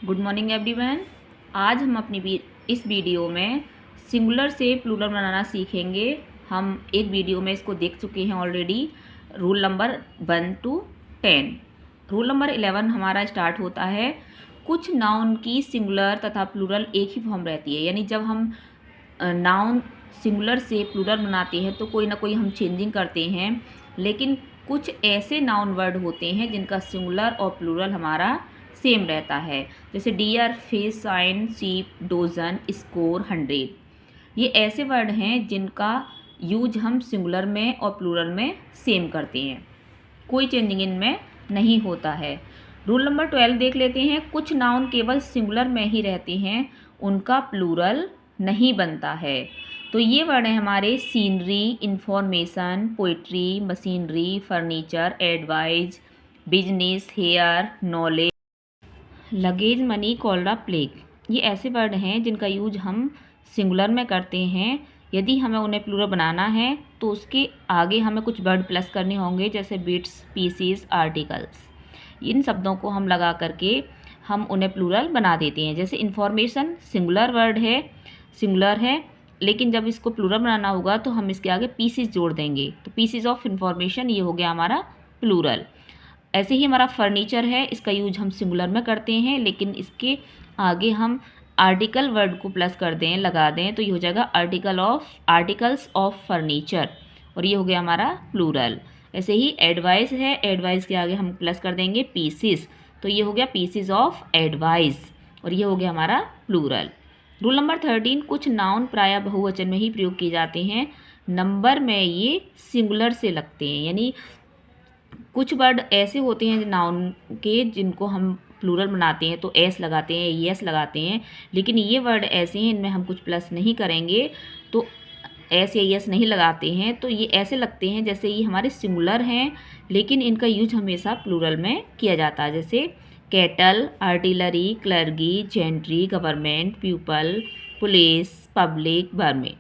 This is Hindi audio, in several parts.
Good morning everyone. आज हम इस वीडियो में सिंगुलर से प्लूरल बनाना सीखेंगे। हम एक वीडियो में इसको देख चुके हैं already. Rule number 1 to 10। Rule number 11 हमारा स्टार्ट होता है। कुछ नाउन की सिंगुलर तथा प्लूरल एक ही फॉर्म रहती है, यानी जब हम नाउन सिंगुलर से प्लूरल बनाते हैं तो कोई ना कोई हम चेंजिंग करते हैं, लेकिन कुछ ऐसे नाउन वर्ड होते हैं जिनका सिंगुलर और प्लूरल हमारा सेम रहता है। जैसे deer, fish, swine, sheep, dozen, score, 100। ये ऐसे वर्ड हैं जिनका यूज हम सिंगुलर में और प्लूरल में सेम करते हैं, कोई चेंजिंग इनमें नहीं होता है। रूल नंबर 12 देख लेते हैं। कुछ नाउन केवल सिंगुलर में ही रहते हैं, उनका प्लूरल नहीं बनता है। तो ये वर्ड हैं हमारे scenery, information, poetry, machinery, furniture, advice, business, hair, knowledge, luggage, money, cholera, plague. ये ऐसे वर्ड हैं जिनका यूज हम सिंगुलर में करते हैं। यदि हमें उन्हें प्लूरल बनाना है तो उसके आगे हमें कुछ वर्ड प्लस करने होंगे, जैसे बिट्स, पीसीस, आर्टिकल्स। इन शब्दों को हम लगा करके हम उन्हें प्लूरल बना देते हैं। जैसे इन्फॉर्मेशन सिंगुलर वर्ड है, सिंगुलर है, लेकिन जब इसको प्लूरल बनाना होगा तो हम इसके आगे पीसीस जोड़ देंगे, तो पीसीस ऑफ इन्फॉर्मेशन, ये हो गया हमारा प्लूरल। ऐसे ही हमारा फर्नीचर है, इसका यूज हम सिंगुलर में करते हैं, लेकिन इसके आगे हम आर्टिकल वर्ड को प्लस कर दें, लगा दें, तो ये हो जाएगा आर्टिकल्स ऑफ फर्नीचर, और ये हो गया हमारा प्लूरल। ऐसे ही एडवाइस है, एडवाइस के आगे हम प्लस कर देंगे पीसीस, तो ये हो गया पीसीस ऑफ एडवाइस, और ये हो गया हमारा प्लूरल। Rule number 13। कुछ नाउन प्रायः बहुवचन में ही प्रयोग किए जाते हैं, नंबर में ये सिंगुलर से लगते हैं। यानी कुछ वर्ड ऐसे होते हैं नाउन के जिनको हम प्लूरल बनाते हैं तो एस लगाते हैं, यस लगाते हैं, लेकिन ये वर्ड ऐसे हैं इनमें हम कुछ प्लस नहीं करेंगे, तो एस या यस नहीं लगाते हैं, तो ये ऐसे लगते हैं जैसे ये हमारे सिंगुलर हैं, लेकिन इनका यूज हमेशा प्लूरल में किया जाता है। जैसे cattle, artillery, clergy, gentry, government, people, police, public, vermin.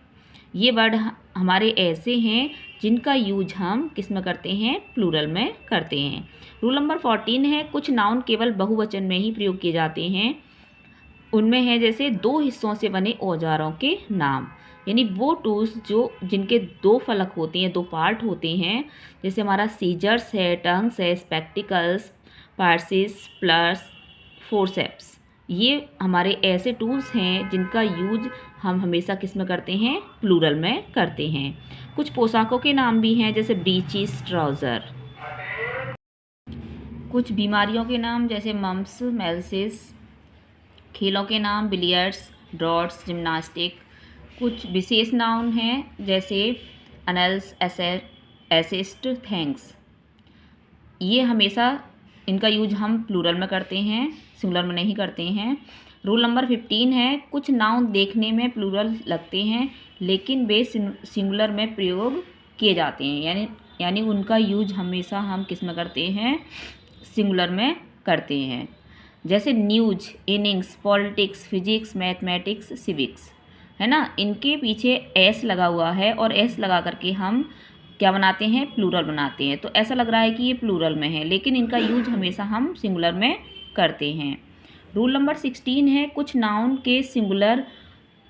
ये वर्ड हमारे ऐसे हैं जिनका यूज हम किस में करते हैं, प्लूरल में करते हैं। रूल नंबर 14 है। कुछ नाउन केवल बहुवचन में ही प्रयोग किए जाते हैं, उनमें है जैसे दो हिस्सों से बने औजारों के नाम, यानी वो टूल्स जिनके दो फलक होते हैं, दो पार्ट होते हैं। जैसे हमारा सीजर्स है, टंग्स है, स्पेक्टिकल्स, पार्सिस, प्लस, फोरसेप्स। ये हमारे ऐसे टूल्स हैं जिनका यूज हम हमेशा किस में करते हैं, प्लूरल में करते हैं। कुछ पोशाकों के नाम भी हैं, जैसे ब्रीचिस, ट्राउज़र। कुछ बीमारियों के नाम जैसे मम्प्स, मेल्सिस। खेलों के नाम बिलियर्ड्स, ड्रॉट्स, जिम्नास्टिक। कुछ विशेष नाउन हैं जैसे अनल्स, एसिस्ट, थैंक्स। ये हमेशा इनका यूज हम प्लूरल में करते हैं, सिंगुलर में नहीं करते हैं। रूल नंबर 15 है। कुछ नाउन देखने में प्लूरल लगते हैं, लेकिन वे सिंगुलर में प्रयोग किए जाते हैं, यानी उनका यूज हमेशा हम किस में करते हैं, सिंगुलर में करते हैं। जैसे news, innings, politics, physics, mathematics, civics, है ना। इनके पीछे एस लगा हुआ है और एस लगा करके हम क्या बनाते हैं, प्लूरल बनाते हैं, तो ऐसा लग रहा है कि ये प्लूरल में है, लेकिन इनका यूज हमेशा हम सिंगुलर में करते हैं। रूल नंबर 16 है। कुछ नाउन के सिंगुलर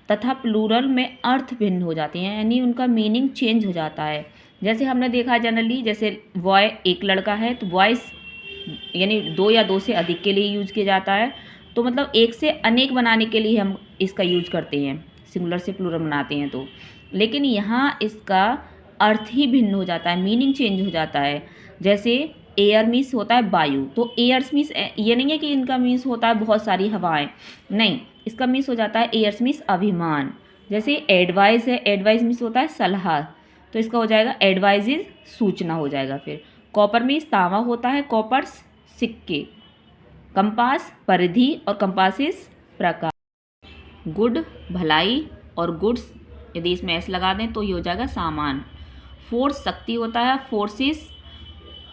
तथा प्लूरल में अर्थ भिन्न हो जाते हैं, यानी उनका मीनिंग चेंज हो जाता है। जैसे हमने देखा जनरली, जैसे बॉय एक लड़का है तो बॉयज़ यानी दो या दो से अधिक के लिए यूज किया जाता है, तो मतलब एक से अनेक बनाने के लिए हम इसका यूज करते हैं, सिंगुलर से प्लूरल बनाते हैं तो। लेकिन यहाँ इसका अर्थ ही भिन्न हो जाता है, मीनिंग चेंज हो जाता है। जैसे एयर मीन्स होता है वायु, तो एयर्स मीन्स ये नहीं है कि इनका मीन्स होता है बहुत सारी हवाएं, नहीं, इसका मीन्स हो जाता है एयर्स मीन्स अभिमान। जैसे एडवाइस है, एडवाइस मीन्स होता है सलाह, तो इसका हो जाएगा एडवाइज इज सूचना हो जाएगा। फिर कॉपर मीन्स तांबा होता है, कॉपर्स सिक्के। कंपास परिधि और कंपासिस प्रकार। गुड भलाई और गुड्स, यदि इसमें एस लगा दें तो ये हो जाएगा सामान। फोर्स शक्ति होता है, फोर्सिस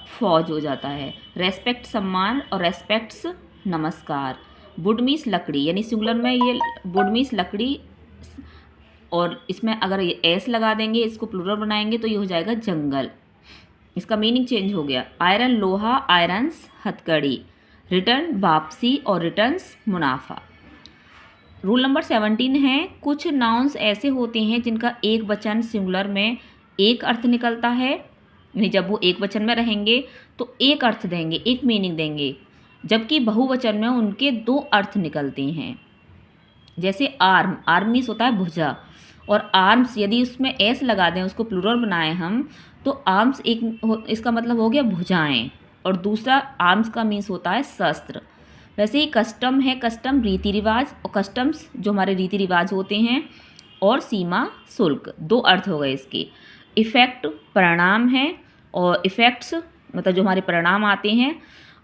फौज हो जाता है। रेस्पेक्ट सम्मान और रेस्पेक्ट्स नमस्कार। वुड मीन्स लकड़ी, यानी सिंगुलर में ये वुड मीन्स लकड़ी, और इसमें अगर ये एस लगा देंगे, इसको प्लूरल बनाएंगे तो ये हो जाएगा जंगल, इसका मीनिंग चेंज हो गया। आयरन लोहा, आयरन्स हथकड़ी। रिटर्न वापसी और रिटर्न्स मुनाफा। रूल नंबर 17 है, कुछ नाउन्स ऐसे होते हैं जिनका एक वचन सिंगुलर में एक अर्थ निकलता है, यानी जब वो एक वचन में रहेंगे तो एक अर्थ देंगे, एक मीनिंग देंगे, जबकि बहुवचन में उनके दो अर्थ निकलते हैं। जैसे आर्म, आर्म मीन्स होता है भुजा, और आर्म्स यदि उसमें एस लगा दें, उसको प्लूरल बनाएं हम, तो आर्म्स इसका मतलब हो गया भुजाएं, और दूसरा आर्म्स का मीन्स होता है शस्त्र। वैसे ही कस्टम है, कस्टम रीति रिवाज, और कस्टम्स जो हमारे रीति रिवाज होते हैं, और सीमा शुल्क, दो अर्थ हो गए इसके। इफ़ेक्ट परिणाम है, और इफ़ेक्ट्स मतलब जो हमारे परिणाम आते हैं,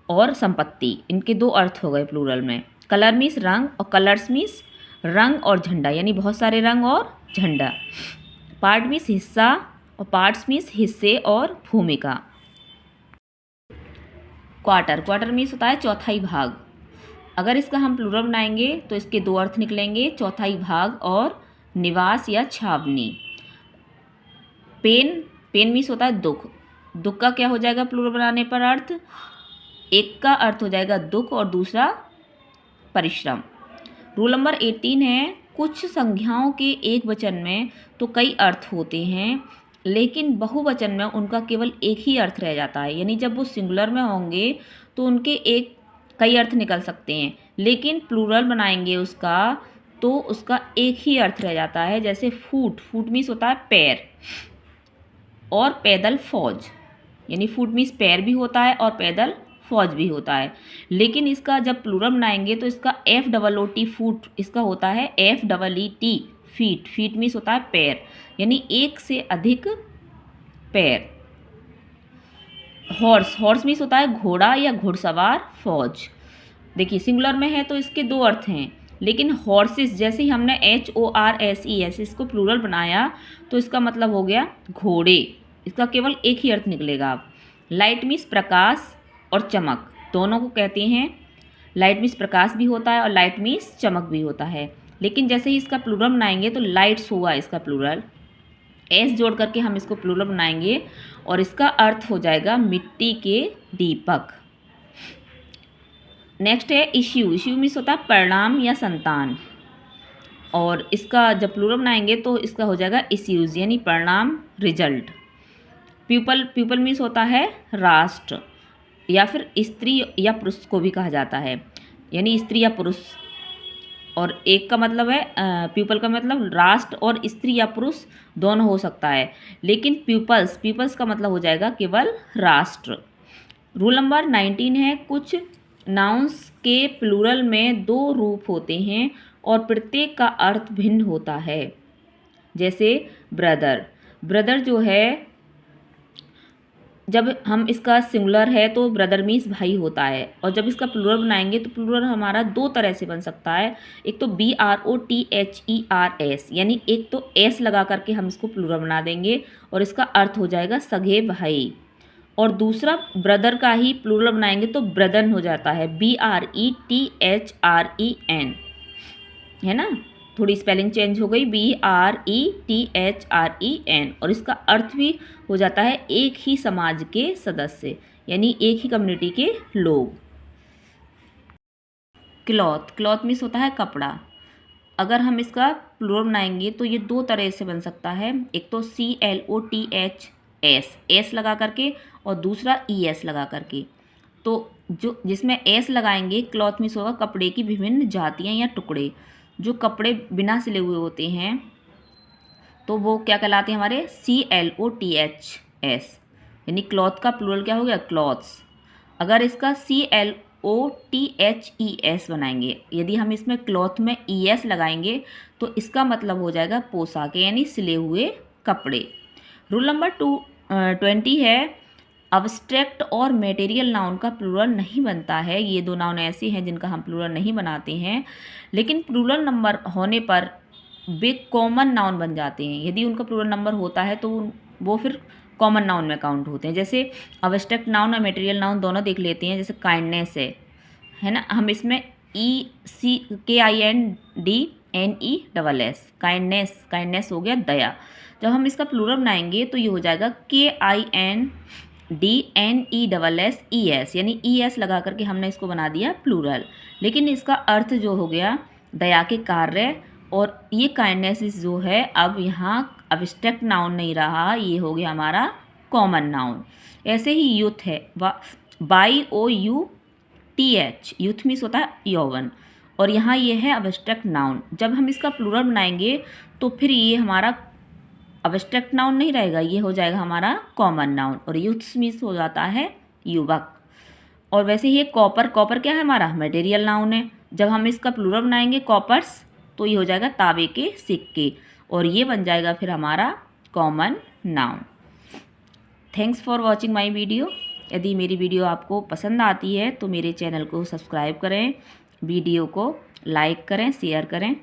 और संपत्ति, इनके दो अर्थ हो गए प्लूरल में। कलर मीन्स रंग, और कलर्स मीन्स रंग और झंडा, यानी बहुत सारे रंग और झंडा। पार्ट मीन्स हिस्सा, और पार्ट्स मीन्स हिस्से और भूमिका। क्वार्टर, क्वार्टर मीन्स होता है चौथाई भाग। अगर इसका हम प्लूरल बनाएंगे तो इसके दो अर्थ निकलेंगे, चौथाई भाग और निवास या छावनी। पेन, पेन मीन्स होता है दुख, दुख का क्या हो जाएगा प्लूरल बनाने पर अर्थ? एक का अर्थ हो जाएगा दुख और दूसरा परिश्रम। रूल नंबर 18 है, कुछ संज्ञाओं के एक वचन में तो कई अर्थ होते हैं, लेकिन बहुवचन में उनका केवल एक ही अर्थ रह जाता है, यानी जब वो सिंगुलर में होंगे तो उनके कई अर्थ निकल सकते हैं, लेकिन प्लूरल बनाएंगे उसका तो उसका एक ही अर्थ रह जाता है। जैसे फूट, फूट मीन्स होता है पैर, और पैदल फौज, यानी फूट मीन्स पैर भी होता है और पैदल फौज भी होता है, लेकिन इसका जब प्लूरल बनाएंगे तो इसका FOOT फूट, इसका होता है FEET फीट, फीट मीन्स होता है पैर, यानी एक से अधिक पैर। हॉर्स, हॉर्स मीन्स होता है घोड़ा या घुड़सवार फौज। देखिए सिंगुलर में है तो इसके दो अर्थ हैं, लेकिन हॉर्सेस जैसे ही हमने HORSES इसको प्लूरल बनाया तो इसका मतलब हो गया घोड़े, इसका केवल एक ही अर्थ निकलेगा। अब लाइट मीन्स प्रकाश और चमक, दोनों को कहते हैं। लाइट मीन्स प्रकाश भी होता है और लाइट मीन्स चमक भी होता है, लेकिन जैसे ही इसका प्लूरल बनाएंगे तो लाइट्स हुआ इसका प्लूरल, एस जोड़ करके हम इसको प्लूरल बनाएंगे और इसका अर्थ हो जाएगा मिट्टी के दीपक। नेक्स्ट है इश्यू, इश्यू मीन्स होता है परिणाम या संतान, और इसका जब प्लूरल बनाएंगे तो इसका हो जाएगा इश्यूज, यानी परिणाम, रिजल्ट। पीपल, पीपल मीन्स होता है राष्ट्र, या फिर स्त्री या पुरुष को भी कहा जाता है, यानी स्त्री या पुरुष, और एक का मतलब है पीपल का मतलब राष्ट्र, और स्त्री या पुरुष दोनों हो सकता है, लेकिन पीपल्स, पीपल्स का मतलब हो जाएगा केवल राष्ट्र। रूल नंबर 19 है, कुछ नाउन्स के प्लूरल में दो रूप होते हैं और प्रत्येक का अर्थ भिन्न होता है। जैसे ब्रदर, ब्रदर जो है जब हम इसका सिंगुलर है तो ब्रदर मीन्स भाई होता है, और जब इसका प्लूरल बनाएंगे तो प्लूरल हमारा दो तरह से बन सकता है। एक तो BROTHERS, यानी एक तो एस लगा करके हम इसको प्लूरल बना देंगे और इसका अर्थ हो जाएगा सगे भाई, और दूसरा ब्रदर का ही प्लूरल बनाएंगे तो ब्रदन हो जाता है, BRETHREN, है ना, थोड़ी स्पेलिंग चेंज हो गई, BRETHREN, और इसका अर्थ भी हो जाता है एक ही समाज के सदस्य, यानी एक ही कम्युनिटी के लोग। क्लॉथ, क्लॉथ मीन्स होता है कपड़ा। अगर हम इसका प्लूरल बनाएंगे तो ये दो तरह से बन सकता है, एक तो CLOTHS, एस लगा करके, और दूसरा ES लगा करके। तो जो जिसमें एस लगाएंगे क्लॉथ मीन्स होगा कपड़े की विभिन्न जातियाँ या टुकड़े। जो कपड़े बिना सिले हुए होते हैं तो वो क्या कहलाते हैं हमारे CLOTHS, यानी क्लॉथ का प्लूरल क्या हो गया क्लॉथ्स। अगर इसका CLOTHES बनाएंगे, यदि हम इसमें क्लॉथ में ES लगाएंगे तो इसका मतलब हो जाएगा पोशाक, यानी सिले हुए कपड़े। रूल नंबर 20 है, अब्स्ट्रैक्ट और मटेरियल नाउन का प्लूरल नहीं बनता है। ये दो नाउन ऐसे हैं जिनका हम प्लूरल नहीं बनाते हैं, लेकिन प्लूरल नंबर होने पर वे कॉमन नाउन बन जाते हैं। यदि उनका प्लूरल नंबर होता है तो वो फिर कॉमन नाउन में काउंट होते हैं। जैसे अब्स्ट्रैक्ट नाउन और मटेरियल नाउन दोनों देख लेते हैं। जैसे काइंडनेस है ना, हम इसमें KINDNESS, काइंडनेस, काइंडनेस हो गया दया। जब हम इसका प्लूरल बनाएंगे तो ये हो जाएगा KINDNESS, DNESSES यानी ES लगा करके हमने इसको बना दिया प्लूरल, लेकिन इसका अर्थ जो हो गया दया के कार्य, और ये काइंडनेस जो है अब यहाँ अब्स्ट्रैक्ट नाउन नहीं रहा, ये हो गया हमारा कॉमन नाउन। ऐसे ही यूथ है, YOUTH, यूथ मीन्स होता है यौवन, और यहाँ ये है अब्स्ट्रैक्ट नाउन। जब हम इसका प्लूरल बनाएंगे तो फिर ये हमारा अब्स्ट्रैक्ट नाउन नहीं रहेगा, ये हो जाएगा हमारा कॉमन नाउन, और यूथ्स मीन्स हो जाता है युवक। और वैसे ही कॉपर, कॉपर क्या है हमारा मटेरियल नाउन है। जब हम इसका प्लूरल बनाएंगे कॉपर्स तो ये हो जाएगा तांबे के सिक्के, और ये बन जाएगा फिर हमारा common noun. Thanks for watching my video. यदि मेरी वीडियो आपको पसंद आती है तो मेरे चैनल को सब्सक्राइब करें, वीडियो को लाइक करें, शेयर करें।